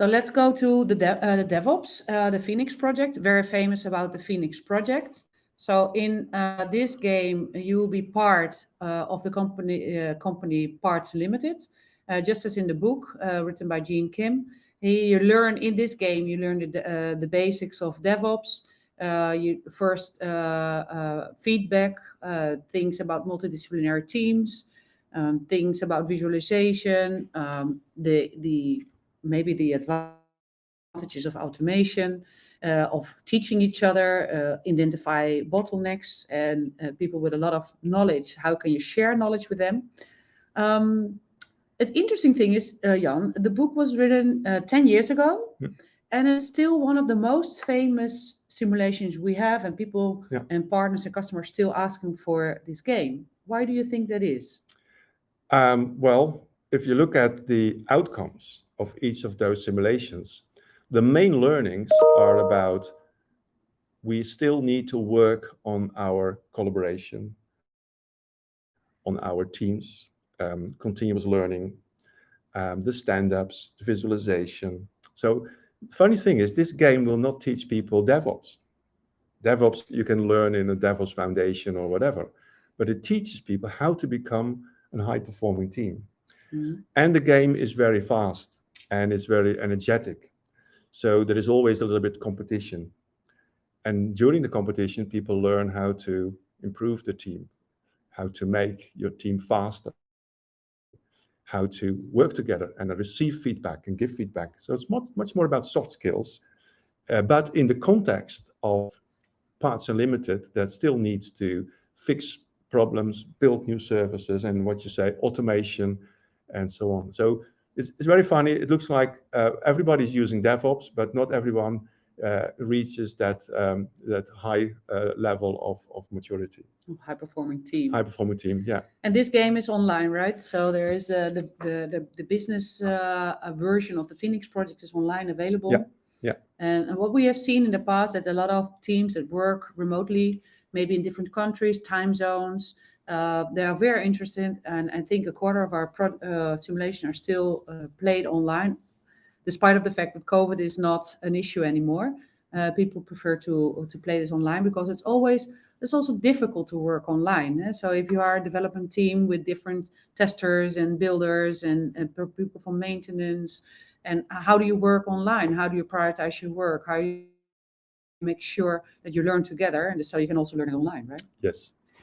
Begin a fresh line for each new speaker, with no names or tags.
So let's go to the DevOps, the Phoenix project, very famous about the Phoenix project. So in this game, you will be part of the company Parts Limited, just as in the book written by Gene Kim. You learn in this game, you learn the basics of DevOps. You first feedback, things about multidisciplinary teams, things about visualization, maybe the advantages of automation, of teaching each other, identify bottlenecks, and people with a lot of knowledge. How can you share knowledge with them? The interesting thing is, Jan, the book was written 10 years ago, and it's still one of the most famous simulations we have, and people and partners and customers still asking for this game. Why do you think that is?
Well, if you look at the outcomes of each of those simulations, the main learnings are about we still need to work on our collaboration, on our teams, continuous learning, the stand-ups, the visualization. So the funny thing is, this game will not teach people DevOps. DevOps you can learn in a DevOps foundation or whatever, but it teaches people how to become a high-performing team. And the game is very fast and it's very energetic. So there is always a little bit competition. And during the competition, people learn how to improve the team, how to make your team faster, how to work together and receive feedback and give feedback. So it's much more about soft skills, but in the context of Parts Unlimited, that still needs to fix problems, build new services, and what you say, automation, and so on. So it's very funny. It looks like everybody's using DevOps, but not everyone reaches that high level of maturity.
High-performing team.
High-performing team, yeah.
And this game is online, right? So there is the business version of the Phoenix project is online available.
Yeah.
And what we have seen in the past, that a lot of teams that work remotely, maybe in different countries, time zones, they are very interested. And I think a quarter of our simulation are still played online, despite of the fact that COVID is not an issue anymore. People prefer to play this online because it's also difficult to work online. So if you are a development team with different testers and builders and people from maintenance, and how do you work online? How do you prioritize your work? How do you make sure that you learn together? And so you can also learn it online, right?
Yes.